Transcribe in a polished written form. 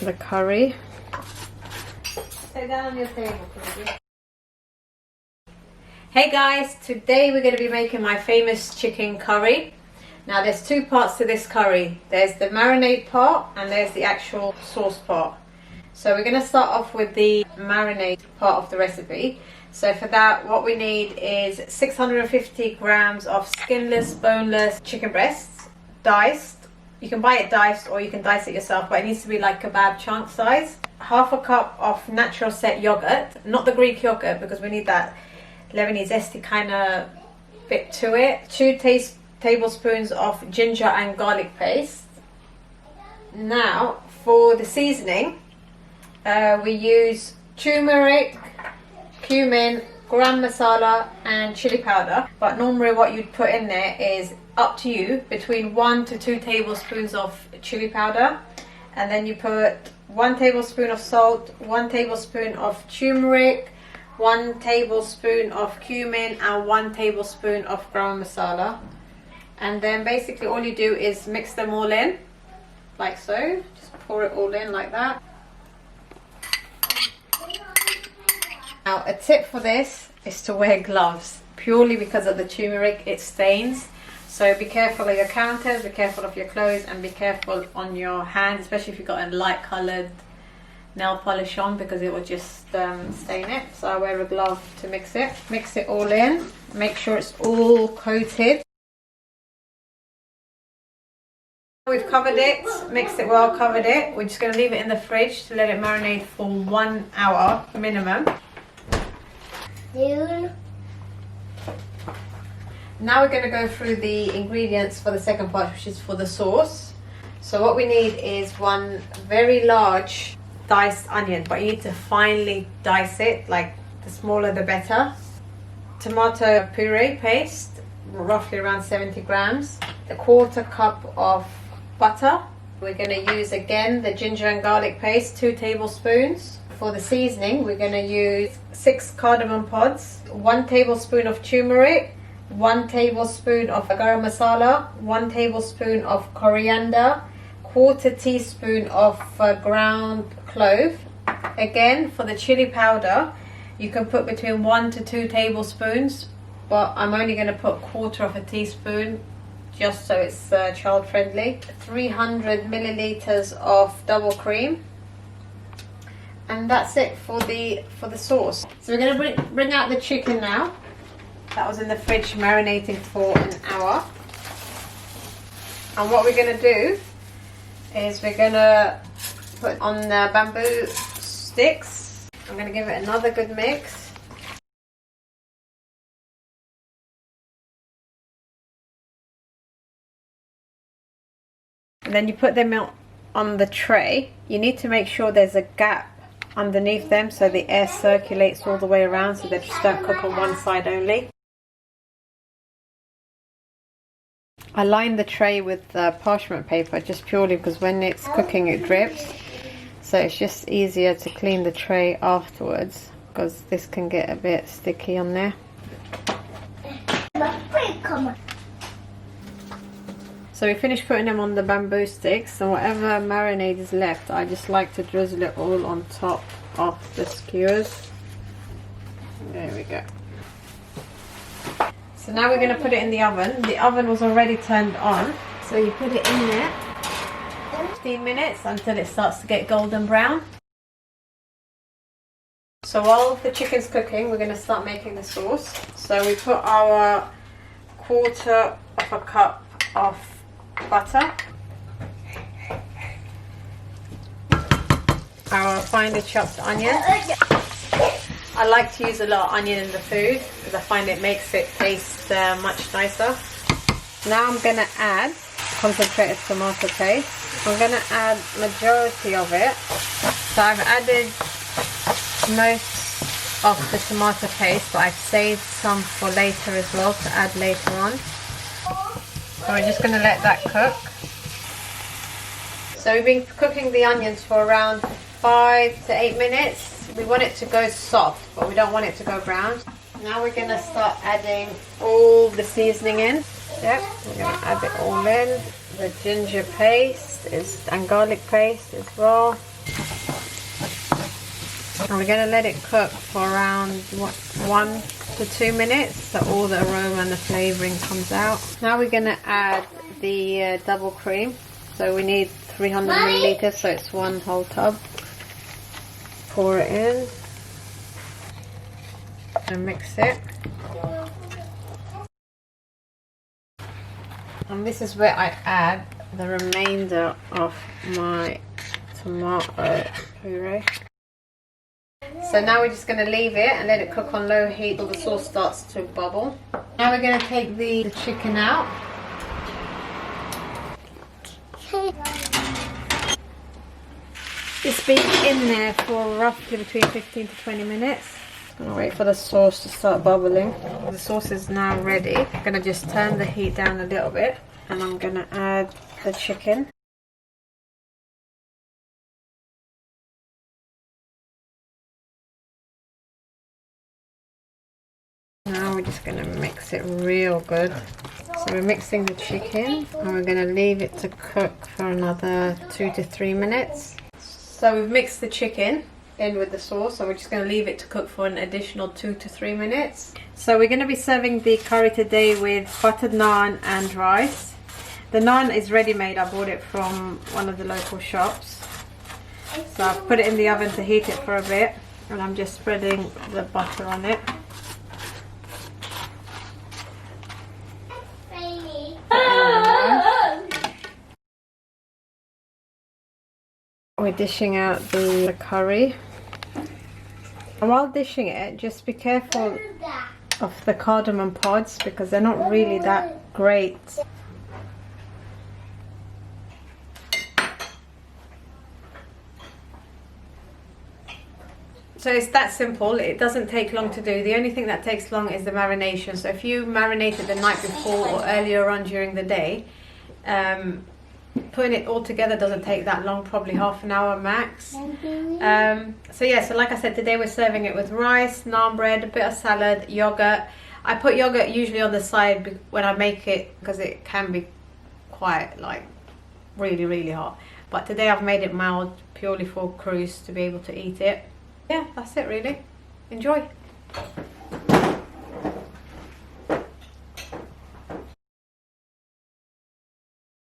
the curry. Sit down on your table, please. Hey guys, today we're going to be making my famous chicken curry. Now there's two parts to this curry. There's the marinade part and there's the actual sauce part. So we're going to start off with the marinade part of the recipe. So for that, what we need is 650 grams of skinless, boneless chicken breasts, diced. You can buy it diced or you can dice it yourself, but it needs to be like kebab chunk size. Half a cup of Natural Set Yoghurt, not the Greek yogurt because we need that lemony zesty kind of bit to it. 2 tablespoons of ginger and garlic paste. Now for the seasoning, we use turmeric, cumin, garam masala and chili powder, but normally what you'd put in there is up to you, between 1 to 2 tablespoons of chili powder, and then you put 1 tablespoon of salt, 1 tablespoon of turmeric, 1 tablespoon of cumin and 1 tablespoon of garam masala. And then basically all you do is mix them all in like so. Just pour it all in like that. Now a tip for this is to wear gloves, purely because of the turmeric, it stains. So be careful of your counters, be careful of your clothes, and be careful on your hands, especially if you've got a light coloured nail polish on, because it will just stain it. So I wear a glove to mix it. Mix it all in, make sure it's all coated. We've covered it, mixed it well, covered it. We're just going to leave it in the fridge to let it marinate for 1 hour minimum. Now we're going to go through the ingredients for the second part, which is for the sauce. So what we need is 1 very large diced onion, but you need to finely dice it, like the smaller the better. Tomato puree paste, roughly around 70 grams. A 1/4 cup of butter. We're going to use again the ginger and garlic paste, 2 tablespoons. For the seasoning, we're going to use 6 cardamom pods, 1 tablespoon of turmeric, 1 tablespoon of garam masala, 1 tablespoon of coriander, 1/4 teaspoon of ground clove. Again, for the chili powder, you can put between 1 to 2 tablespoons, but I'm only going to put 1/4 teaspoon just so it's child friendly. 300 milliliters of double cream. And that's it for the sauce. So we're going to bring out the chicken now. That was in the fridge marinating for an hour. And what we're going to do is we're going to put on the bamboo sticks. I'm going to give it another good mix. And then you put them on the tray. You need to make sure there's a gap underneath them so the air circulates all the way around, so they just don't cook on one side only. I line the tray with parchment paper just purely because when it's cooking it drips, so it's just easier to clean the tray afterwards because this can get a bit sticky on there. So we finished putting them on the bamboo sticks, and whatever marinade is left, I just like to drizzle it all on top of the skewers. There we go. So now we're going to put it in the oven. The oven was already turned on, so you put it in there 15 minutes until it starts to get golden brown. So while the chicken's cooking, we're going to start making the sauce. So we put our 1/4 cup of butter, our finely chopped onion. I like to use a lot of onion in the food because I find it makes it taste much nicer. Now I'm going to add concentrated tomato paste. I'm going to add majority of it. So I've added most of the tomato paste, but I've saved some for later as well to add later on. So we're just going to let that cook. So we've been cooking the onions for around 5 to 8 minutes. We want it to go soft, but we don't want it to go brown. Now we're going to start adding all the seasoning in. Yep, we're going to add it all in. The ginger paste and garlic paste as well. And we're going to let it cook for around 1 to 2 minutes so all the aroma and the flavouring comes out. Now we're going to add the double cream. So we need 300 millilitres, so it's 1 whole tub. Pour it in and mix it. And this is where I add the remainder of my tomato puree. So now we're just going to leave it and let it cook on low heat till the sauce starts to bubble. Now we're going to take the chicken out. It's been in there for roughly between 15 to 20 minutes. I'm going to wait for the sauce to start bubbling. The sauce is now ready. I'm going to just turn the heat down a little bit and I'm going to add the chicken. Now we're just going to mix it real good. So we're mixing the chicken and we're going to leave it to cook for another 2 to 3 minutes. So we've mixed the chicken in with the sauce and we're just going to leave it to cook for an additional 2 to 3 minutes. So we're going to be serving the curry today with buttered naan and rice. The naan is ready made. I bought it from one of the local shops. So I've put it in the oven to heat it for a bit and I'm just spreading the butter on it. We're dishing out the curry. And while dishing it, just be careful of the cardamom pods because they're not really that great. So it's that simple. It doesn't take long to do. The only thing that takes long is the marination. So if you marinated the night before or earlier on during the day, putting it all together doesn't take that long, probably half an hour max. So yeah, so like I said, today we're serving it with rice, naan bread, a bit of salad, yogurt. I put yogurt usually on the side when I make it because it can be quite like really hot. But today I've made it mild purely for Cruz to be able to eat it. Yeah, that's it really. Enjoy.